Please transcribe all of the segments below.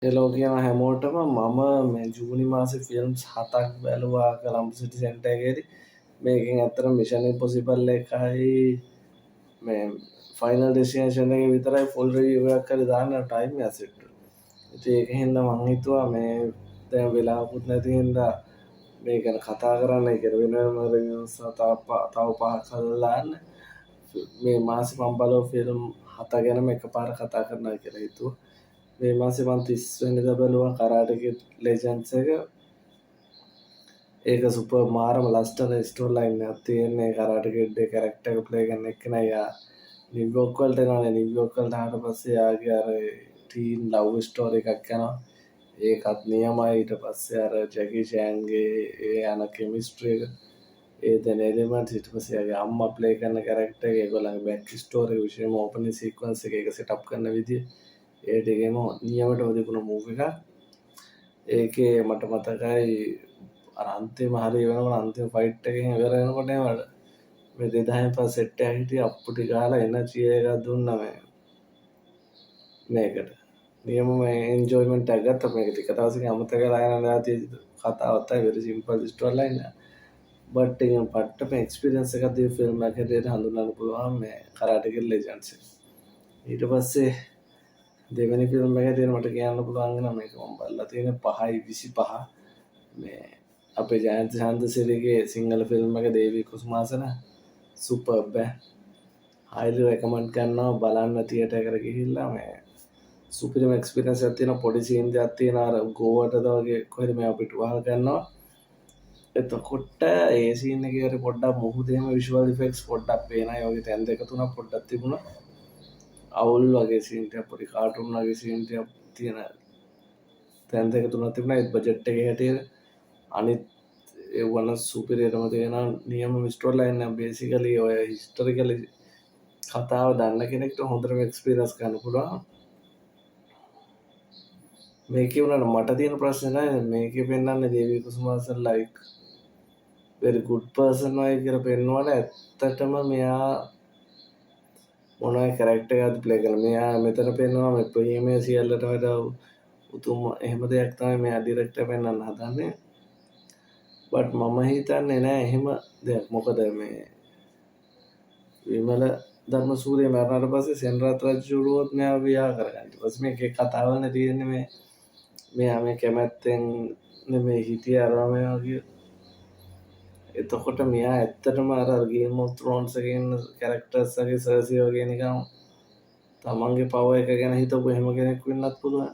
එලෝ කියන හැමෝටම මම මේ ජූනි මාසේ ෆිල්ම්ස් 7ක් බැලුවා කොලම්බස් සිටි සෙන්ටර් එකේදී. මේකෙන් ඇත්තටම මිෂන් ඉම්පොසිබල් එකයි මේ ෆයිනල් ඩෙස්ටිනේෂන් එකේ විතරයි ෆුල් රිවිව් එකක් කරලා දාන්න ටයිම් එක සෙට් වුණා. ඉතින් ඒක හින්දා මං හිතුවා මේ දැන් වෙලාවකුත් නැති හින්දා මේ ගැන කතා කරන්න කියලා වෙනම රිවිව්ස් තව පහක් හදලා දාන්න. මේ මාසේ මම බලව ෆිල්ම් 7 ගැනම එකපාර කතා කරනවා කියලා හිතුවා. මේ මාසේ මම 30 වෙනිදා බැලුවා කරාටේ කිඩ් ලෙජන්ඩ්ස් එක. ඒක සුපර් මාරම ලස්ටර් ස්ටෝරි ලයින් එකක් තියෙන්නේ. කරාටේ කිඩ් එක කැරක්ටර් එක ප්ලේ කරන එක්කෙනා යා නිව්යෝර්ක් වලට එනවානේ. නිව්යෝර්ක් වලට ආවට පස්සේ යාගේ අර ටීන් ලව් ස්ටෝරි එකක් යනවා. ඒකත් නියමයි. ඊට පස්සේ අර ජැකි චෑන්ගේ ඒ යන කෙමිස්ට්‍රි එක ඒ දෙන එලිමන්ට්ස් ඊට පස්සේ යාගේ අම්මා ප්ලේ කරන කැරක්ටර් එක ඒගොල්ලන්ගේ බෑක් ස්ටෝරි එක විශේෂම ඕපනින් සීක්වන්ස් එක ඒක සෙටප් කරන විදිය ඒ ටිකේම නියමටම තිබුණ මූවි එකක්. ඒකේ මට මතකයි අර අන්තිම හරිය වෙනකොට අන්තිම ෆයිට් එකෙන් ඉවර වෙනකොට එනවාට මේ 2000 පස් සෙට් එකක් හිටිය අප්පුටි ගහලා එනර්ජි එකක් දුන්නා මේකට. නියමම එන්ජොයමන්ට් එකක් ගත්තා මේක ටික දවසකින් අමතක කරලා යන නැති කතාවක් තමයි වෙරි සිම්පල් ස්ටෝරි ලයින් එක. බට් එකෙන් පට්ටම එක්ස්පීරියන්ස් එකක් දී ෆිල්ම් එකක් හැටියට හඳුන්වන්න පුළුවන් මේ කරාටේ කිඩ් ලෙජන්ඩ්ස් එක. ඊට පස්සේ දෙවෙනි ෆිල්ම් එක හැටියට මට කියන්න පුළුවන් වෙනවා මේක මම බලලා තියෙන 5/25 මේ අපේ ජයන්ත ඡන්දසිරිගේ සිංහල ෆිල්ම් එක දේවී කුසුමාසන සුපර්බ් හයිලි රෙකමන්ඩ් කරනවා බලන්න තියටර් එකට ගිහිල්ලා මේ සුපිරිම එක්ස්පීරියන්ස් එකක් තියෙනවා. පොඩි සීන් එකක් තියෙනවා අර ගෝවටද වගේ කොහෙද මේ අපිට වහල් කරනවා. එතකොට ඒ සීන් එකේ හරි පොඩ්ඩක් මුහුදේම විෂුවල් ඉෆෙක්ට්ස් පොඩ්ඩක් පේනවා. ඒ වගේ තැන් දෙක තුනක් පොඩ්ඩක් තිබුණා. අවුල් වගේ සීන් ටිකක් පොඩි කාටුන් වගේ සීන් ටිකක් තියෙන තැන් දෙක තුනක් තිබුණා. ඒත් බජට් එකේ හැටියට අනිත් ඒ වන සුපිරියටම තියෙනවා. නියම ස්ටෝරි ලයින් එක බේසිකලි ඔය හිස්ටොරිකලි කතාව දන්න කෙනෙක්ට හොඳටම එක්ස්පීරියන්ස් ගන්න පුළුවන්. මේකේ වුණාට මට තියෙන ප්‍රශ්නේ නෑ මේකේ පෙන්වන්නේ දේවී කුසුමාසන් ලයික් very good person වගේ කියලා පෙන්වුවාට ඇත්තටම මෙයා මොන වගේ කැරක්ටර් එකක්ද ප්ලේ කරන්නේ. මෙයා මෙතන පෙන්වනවා මේ ප්‍රේමයේ සියල්ලට වඩා උතුම් එහෙම දෙයක් තමයි මෙයා ඩිරෙක්ටර් පෙන්වන්න හදන්නේ. බට් මම හිතන්නේ නෑ එහෙම දෙයක්. මොකද මේ විමල ධර්මසූරිය මරණයට පස්සේ සෙන්රත් රජුරුවත් මෙයා විවාහ කරගන්න. ඊට පස්සේ මේකේ කතාවනේ තියෙන්නේ මෙයා මේ කැමැත්තෙන් නෙමෙයි හිටියේ අරම වගේ. එතකොට මෙයා ඇත්තටම අර ගේම් ඔෆ් ත්‍රෝන්ස් එකේ ඉන්න කැරක්ටර්ස් වගේ සර්සි වගේ නිකන් තමන්ගේ පවර් එක ගැන හිතපු එහෙම කෙනෙක් වෙන්නත් පුළුවන්.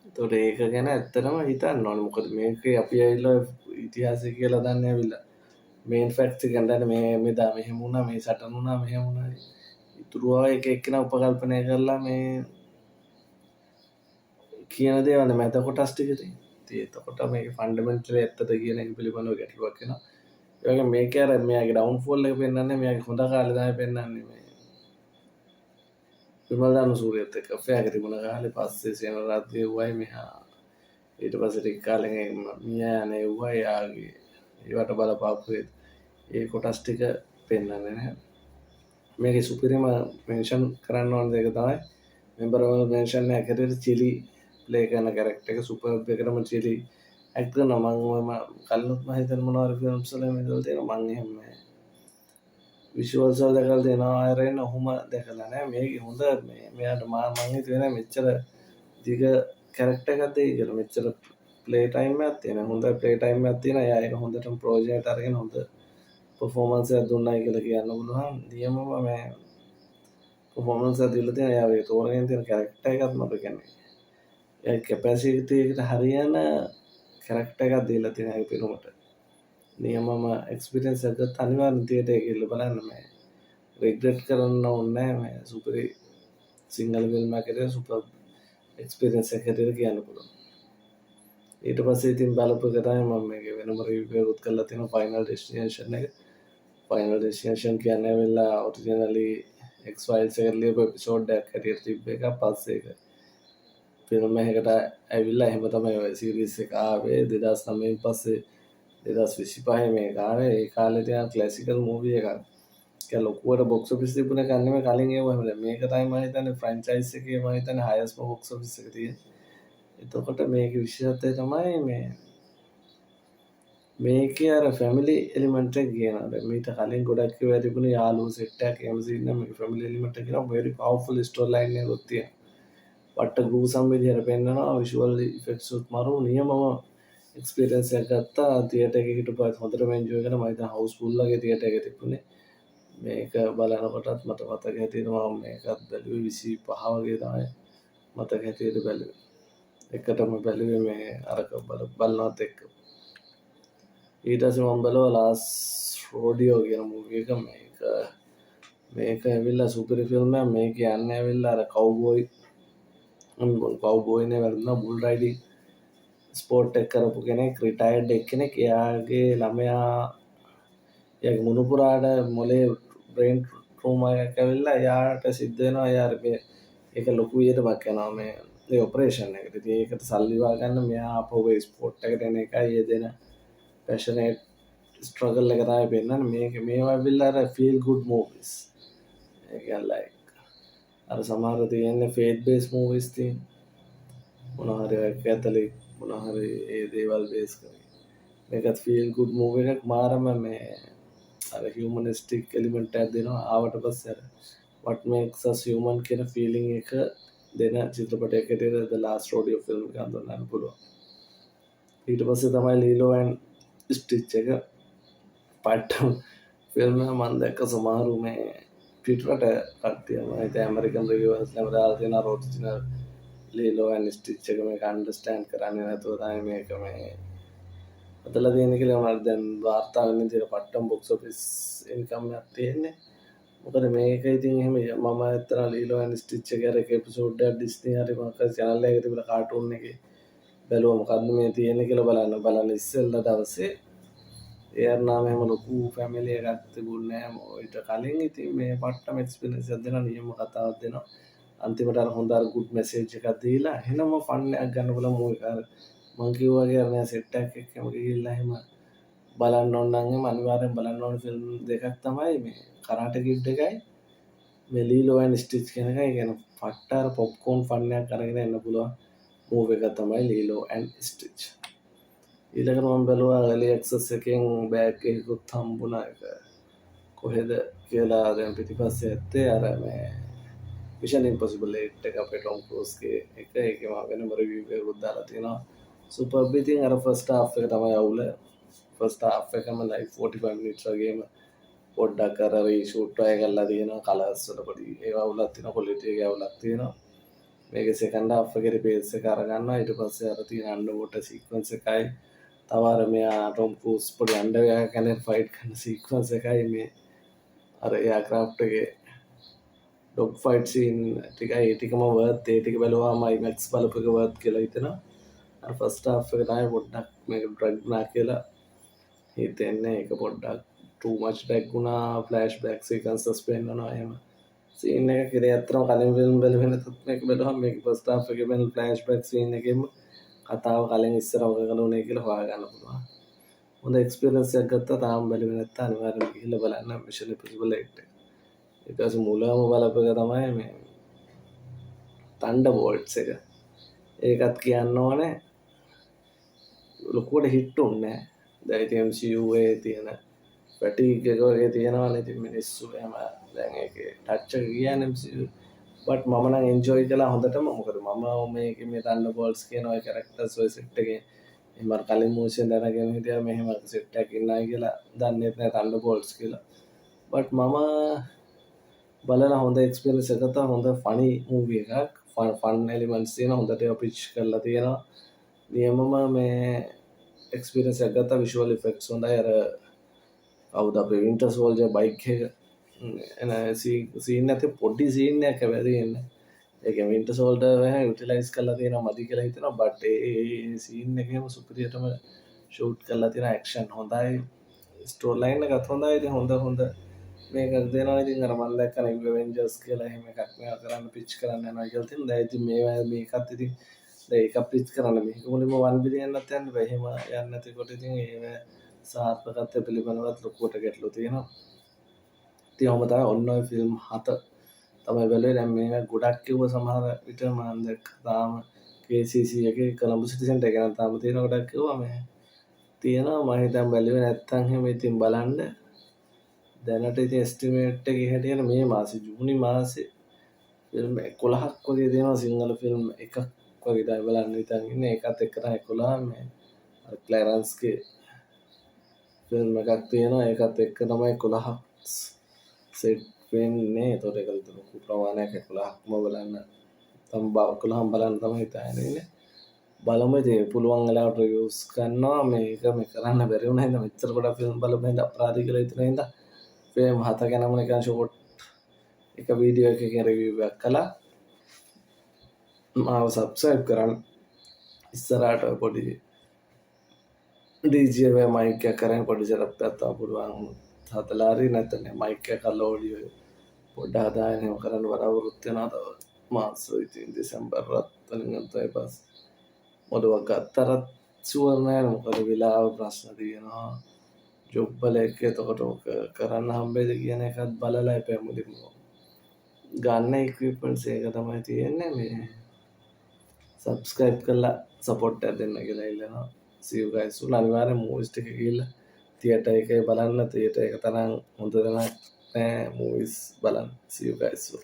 ඒතකොට ඒක ගැන ඇත්තටම හිතන්න ඕනේ. මොකද මේකේ අපි ඇවිල්ලා ඉතිහාසය කියලා දන්නේ ඇවිල්ලා මේන් ෆැක්ට්ස් එක ගන්න මේ මෙදා මෙහෙම වුණා මේ සටන් වුණා මෙහෙම වුණා. ඉතුරු එක එක්කෙනා උපකල්පනය කරලා මේ කියන දේවල් මැද කොටස් ටික තියෙනවා. ඉතින් එතකොට මේකේ ෆන්ඩමෙන්ටලි ඇත්තද කියන එක පිළිබඳව ගැටලුවක් වෙනවා. ඒ වගේ මේකේ අර මෙයාගේ ඩවුන්ෆෝල් එක පෙන්වන්නේ මෙයාගේ හොඳ කාලේ තමයි පෙන්වන්නේ මේ විමල් ධර්මසූරියත් එක්ක ෆෙයාක තිබුණ කාලේ. පස්සේ සේනරත්නය වුවයි මෙහා ඊට පස්සේ ටික කාලෙකින් මියා යන්නේ වුවයි යාගේ ඒවට බලපාපු ඒ කොටස් ටික පෙන්වන්නේ නැහැ. මේකේ සුපිරිම මෙන්ෂන් කරන්න ඕන දෙක තමයි මෙම්බරවල් මෙන්ෂන් එකක් හැටියට චිලි ප්ලේ කරන කැරක්ටර් එක සුපර්බ් එකටම චිලි ඇක්ට් කරනවා. මම කලිනුත් මම හිතන්නේ මොනවා හරි ෆිල්ම්ස් වල මේකල් තියෙනවා. මම එහෙම විෂුවල්ස් වල දැකලා තියෙනවා. ආයෙත් ඔහොම දැකලා නැහැ. මේකේ හොඳ මෙයාට මම හිතුවේ මෙච්චර දිග කැරක්ටර් එකක් දෙයි කියලා. මෙච්චර ප්ලේ ටයිම් එකක් තියෙනවා. හොඳ ප්ලේ ටයිම් එකක් තියෙනවා. එයා ඒක හොඳටම ප්‍රොජෙක්ට් අරගෙන හොඳ පර්ෆෝමන්ස් එකක් දුන්නයි කියලා කියන්න පුළුවන්. නියමම මේ පර්ෆෝමන්ස් එක දීලා තියෙනවා. එයා ඒ තෝරගෙන තියෙන කැරක්ටර් එකත් මට කියන්නේ. ඒ කැපැසිටි එකට හරියන කැරක්ටර් එකක් දීලා තියෙනවා ඒ පිරුමට. නියමම එක්ස්පීරියන්ස් එකක් ගත්ත අනිවාර්යෙන් තියටර් එකේ ගිහලා බලන්න මේ රිග්‍රෙට් කරන්න ඕනේ නැහැ. මේ සුපිරි සිංගල් ෆිල්ම් එකකට සුපර් එක්ස්පීරියන්ස් එකක් හැටියට කියන්න පුළුවන්. ඊට පස්සේ ඉතින් බලපු එක තමයි මම මේකේ වෙනම රිවිව් එකක් කරලා තියෙනවා ෆයිනල් ඩෙස්ටිනේෂන් එක. ෆයිනල් ඩෙස්ටිනේෂන් කියන්නේ වෙලා ඔරිජිනලි එක්ස් ෆයිල්ස් එකට ලියපු එපිසෝඩ් එකක් හැටියට තිබ්බ එක. පස්සේ ඒක ෆිල්ම් එකකට ඇවිල්ලා එහෙම තමයි ඔය සීරීස් එක ආවේ. 2009 පස්සේ 2025 මේක ආවේ. ඒ කාලේ තියෙන ක්ලාසිකල් මූවි එකක්. ඒක ලොකුවට බොක්ස් ඔෆිස් තිබුණ එක නෙමෙයි කලින් ඒව හැම මේක තමයි මම හිතන්නේ ෆ්‍රැන්චයිස් එකේ මම හිතන්නේ හයස්ට් බොක්ස් ඔෆිස් එක තියෙන. එතකොට මේකේ විශේෂත්වය තමයි මේකේ අර ෆැමිලි එලිමන්ට් එක කියනවා. දැන් මීට කලින් ගොඩක් ඒවා තිබුණේ යාළුවෝ සෙට් එකක් එහෙම සීන් එක මේ ෆැමිලි එලිමන්ට් එක කියනවා very powerful story line එකක් තියෙනවා. පට්ට ගූසම් විදිහට පෙන්නනවා විෂුවල් ඉෆෙක්ට්ස් උත් මරු නියමම එක්ස්පීරියන්ස් එකක් ගත්තා තියටර් එකේ හිටපුවත් හොඳටම එන්ජොයි කරා. මම හිතන හවුස්ෆුල් වගේ තියටර් එක තිබුණේ. මේක බලනකොටත් මට මතක හිටිනවා මම මේකත් බැලුවේ 25 වගේ තමයි මතක හිටියට බැලුවේ. එකටම බැලුවේ මේ අරක බලනවත් එක්ක. ඊට පස්සේ මම බැලුවා ලාස්ට් රෝඩියෝ කියන මූවි එක. මේක ඇවිල්ලා සුපිරි ෆිල්ම් එකක්. මේක යන්නේ ඇවිල්ලා අර කවුබෝයිනේ වැරදුනා බුල් රයිඩින් ස්පෝර්ට් එක කරපු කෙනෙක් රිටයර්ඩ් එක්කෙනෙක්. එයාගේ ළමයා එයාගේ මුණුපුරාට මොලේ බ්‍රේන් ට්‍රෝමා එකක් ඇවිල්ලා එයාට සිද්ධ වෙනවා එයා ඒක ලොකු විදිහටමක් යනවා මේ ඔපරේෂන් එකට. ඉතින් ඒකට සල්ලි වා ගන්න මෙයා ආපහු ඒ ස්පෝර්ට් එකට එන එකයි යෙදෙන පැෂනේට් ස්ට්‍රගල් එක තමයි පෙන්නන්නේ. මේවා ඇවිල්ලා අර ෆීල් ගුඩ් මූවිස්. ඒ කියන්නේ අර සමහර තියෙන්නේ ෆේත් බේස් මූවිස් තියෙන. මොනවා හරි කැතලික් මොනවා හරි ඒ දේවල් බේස් කරගෙන. මේකත් ෆීල් ගුඩ් මූවි එකක් මාරම මේ අර හියුමනිස්ටික් එලිමන්ට් එකක් දෙනවා. ආවට පස්සේ අර what makes us human කියන ෆීලිං එක දෙන චිත්‍රපටයක් හැටියට The Last Rodeo ෆිල්ම් එක හඳුන්වන්න පුළුවන්. ඊට පස්සේ තමයි ලීලෝ ඇන්ඩ් ස්ටිච් එක පට්ටම් ෆිල්ම් එක මම දැක්ක සමහරු මේ පිටරට කට්ටිය මම හිතේ ඇමරිකන් රිවියුවර්ස් ලම දාලා තියෙන ඔරිජිනල් ලීලෝ ඇන්ඩ් ස්ටිච් එක මේක අන්ඩර්ස්ටෑන්ඩ් කරන්නේ නැතුව තමයි මේක මේ අතලා තියෙන කියලා මම දැන් වාර්තා වෙන විදිහට පට්ටම් බොක්ස් ඔෆිස් ඉන්කම් එකක් තියෙන්නේ. මොකද මේක ඉතින් එහෙම මම ඇත්තට ලීලෝ ඇන්ඩ් ස්ටිච් එක අර එක එපිසෝඩ් එකක් ඩිස්නි හරි මොකක් හරි channel එකක තිබුණ කාටූන් එකේ බැලුවා මොකද්ද මේ තියෙන්නේ කියලා බලන්න ඉස්සෙල්ලා දවසේ එයාර්නාම එහෙම ලොකු ෆැමිලි එකක් තිබුණේ නැහැ. ඊට කලින් ඉතින් මේ පට්ටම එක්ස්පීරියන්ස් එකක් දෙනවා නියම කතාවක් දෙනවා. අන්තිමට අර හොඳ අර ගුඩ් මෙසේජ් එකක් දීලා එහෙනම ෆන් එකක් ගන්න පුළුවන් මූවි එක. අර මං කිව්වා වගේ අර නෑ සෙට් එකක් එක්කම ගිහිල්ලා එහෙම බලන්න ඕන නම් එහෙම අනිවාර්යෙන් බලන්න ඕන ෆිල්ම් දෙකක් තමයි මේ කරාටේ කිඩ් එකයි මේ ලීලෝ ඇන්ඩ් ස්ටිච් කියන එකයි. කියන පට්ට අර පොප්කෝන් ෆන් එකක් අරගෙන එන්න පුළුවන් මූවි එක තමයි ලීලෝ ඇන්ඩ් ස්ටිච්. ඊළඟට මම බැලුවා එලි ඇක්සස් එකෙන් බෑග් එකකුත් හම්බුණා. ඒක කොහෙද කියලා දැන් පිටිපස්සේ ඇත්තේ අර මේ මිෂන් ඉම්පොසිබල් 8 එක අපේ ටොම් ක්‍රූස්ගේ එක. ඒකේ මම වෙනම රිවිව් එකකුත් දාලා තියෙනවා. සුපර්බ්. ඉතින් අර ෆස්ට් හාෆ් එක තමයි අවුල. ෆස්ට් හාෆ් එකම like 45 minutes වගේම පොඩ්ඩක් අර රීෂූට් වගේ කරලා තියෙනවා. කලර්ස් වල පොඩි ඒවා අවුලක් තියෙනවා. ක්වොලිටි එකේ අවුලක් තියෙනවා. මේකේ සෙකන්ඩ් හාෆ් එකේ පේස් එක අරගන්නවා. ඊට පස්සේ අර තියෙන අන්ඩර් වෝටර් සීක්වෙන්ස් එකයි තව අර මෙයා ටොම් ක්‍රූස් පොඩි අන්ඩර්වෙයර් එකක් කන ෆයිට් කරන සීක්වෙන්ස් එකයි මේ අර එයාක්‍රාෆ්ට් එකේ ඩොග් ෆයිට් සීන් ටිකයි ඒ ටිකම වර්ත්. ඒ ටික බැලුවාම IMAX බලපු එක වර්ත් කියලා හිතෙනවා. අර ෆස්ට් හාෆ් එක තමයි පොඩ්ඩක් මේක ඩ්‍රැග් වුණා කියලා හිතෙන්නේ. ඒක පොඩ්ඩක් too much ඩ්‍රැග් වුණා. ෆ්ලෑෂ් බෑක් සීක්වෙන්සස් පෙන්නනවා එහෙම සීන් එක කිරේ අතරම කලින් ෆිල්ම් බැලුවේ නැතත් මේක බැලුවම මේක ෆස්ට් හාෆ් එකේ වෙන ෆ්ලෑෂ් බෑක් සීන් එකෙම කතාව කලින් ඉස්සර මොකද උනේ කියලා හොයාගන්න පුළුවන්. හොඳ එක්ස්පීරියන්ස් එකක් ගත්තා. තාම බැලුවේ නැත්නම් අනිවාර්යෙන්ම ගිහිල්ලා බලන්න මිෂන් ඉම්පොසිබල් 8 එක. ඊට පස්සේ මුලම බලපු එක තමයි මේ තන්ඩර්බෝල්ට්ස් එක. ඒකත් කියන්න ඕනේ ලොකුවට හිට් උන්නේ නැහැ. දැන් ඉතින් MCU එකේ තියෙන ෆැටිග් එක වගේ තියෙනවානේ. ඉතින් මිනිස්සු එහෙම දැන් ඒකේ ටච් එක කියන්නේ MCU බට් මම නම් එන්ජොයි කළා හොඳටම. මොකද මම මේකේ මේ තන්ඩර්බෝල්ට්ස් කියන ඔය කැරක්ටර්ස් ඔය සෙට් එකේ එහෙම කලින් මූවිස් එකෙන් දැනගෙන හිටියා මෙහෙම සෙට් එකක් ඉන්නයි කියලා. දන්නේත් නැහැ තන්ඩර්බෝල්ට්ස් කියලා. බට් මම බලලා හොඳ එක්ස්පීරියන්ස් එකක් ගත්තා. හොඳ ෆනි මූවි එකක්. ෆන් එලිමන්ට්ස් තියෙනවා. හොඳට ඒවා පිච් කරලා තියෙනවා. නියමම මේ එක්ස්පීරියන්ස් එකක් ගත්තා. විෂුවල් ඉෆෙක්ට්ස් හොඳයි. අර කවුද අපේ වින්ටර් සෝල්ජර් බයික් එක එන සීන් එකේ පොඩි සීන් එකක් හැබැයි තියෙන්නේ. ඒක වින්ටර් සෝල්ජර් එක යුටිලයිස් කරලා තියෙනවා මදි කියලා හිතෙනවා. බට් ඒ සීන් එකේම සුපිරියටම ෂූට් කරලා තියෙන ඇක්ෂන් හොඳයි. ස්ටෝරි ලයින් එකත් හොඳයි. ඉතින් හොඳ මේක දෙනවා. ඉතින් අර මම දැක්කන ඇවෙන්ජර්ස් කියලා එහෙම එකක් මේවා කරන්න පිච් කරන්න යනවා කියලා තියෙනවා. දැන් ඉතින් මේකත් ඉතින් දැන් ඒක පිච් කරන්න මේක මුලින්ම 1 බිලියන් එකක් යන්න බෑ. එහෙම යන්නේ නැතිකොට ඉතින් ඒ සාර්ථකත්වය පිළිබඳවත් ලොකුවට ගැටලු තියෙනවා. ඉතින් ඔහොම තමයි ඔන්න ඔය ෆිල්ම් 7 තමයි බැලුවේ. දැන් මේවා ගොඩක් කිව්ව සමහර විට මම දැක්ක තාම KCC එකේ කොළඹ සිටි සෙන්ටර් එක නම් තාම තියෙන ගොඩක් කිව්වා මේ තියෙනවා. මම හිතන් බැලුවේ නැත්තම් එහෙම ඉතින් බලන්න. දැනට ඉතින් එස්ටිමේට් එකේ හැටියට මේ මාසේ ජූනි මාසේ ෆිල්ම් 11ක් වගේ දෙනවා. සිංහල ෆිල්ම් එකක් වගේ තමයි බලන්න හිතන් ඉන්නේ. ඒකත් එක්ක තමයි 11 මේ අර ක්ලැරන්ස්ගේ ෆිල්ම් එකක් තියෙනවා. ඒකත් එක්ක තමයි 11ක් සෙට් වෙන්නේ. ඒතකොට ඒක ලොකු ප්‍රමාණයක් 11ක්ම බලන්න. තම 11ම බලන්න තමයි හිතාගෙන ඉන්නේ. බලමු ඉතින් පුළුවන් වෙලාවට රිවිව්ස් ගන්නවා. මේක මේ කරන්න බැරි වුණා හින්දා මෙච්චර ගොඩක් ෆිල්ම් බලපු හින්දා අපරාධ කියලා හිතුන හින්දා ෆිල්ම් 7 ගැනම නිකන් ෂෝට් එක වීඩියෝ එකකින් රිවිව් එකක් කළා. මාව සබ්ස්ක්‍රයිබ් කරන්න. ඉස්සරහට පොඩි DJ වේ මයික් එක කරන් පොඩි සෙටප් එකක් තාම පුළුවන් හදලා හරි නැත්නම් මයික් එක කල්ලා ඔඩියෝ පොඩ්ඩක් හදාගෙන එහෙම කරන්න බලාපොරොත්තු වෙනවා. තව මාස ඉතින් දෙසැම්බර් වලින් අන්තයි පස් මොඩුවක් ගත්තරත් ෂුවර් නෑ මොකද වෙලාව ප්‍රශ්න තියෙනවා. ජොබ් වල එක එතකොට ඔක කරන්න හම්බෙයිද කියන එකත් බලලා එපා මුලින්ම ගන්න ඉක්විප්මන්ට්ස් එක තමයි තියෙන්නේ. මේ සබ්ස්ක්‍රයිබ් කරලා සපෝට් එකක් දෙන්න කියලා ඉල්ලනවා. see you guys soon. අනිවාර්යෙන් මූවිස් ටික ගිහිල්ලා තියටර් එකේ බලන්න. තියටර් එක තරම් හොඳ නෑ මූවිස් බලන්න. see you guys soon.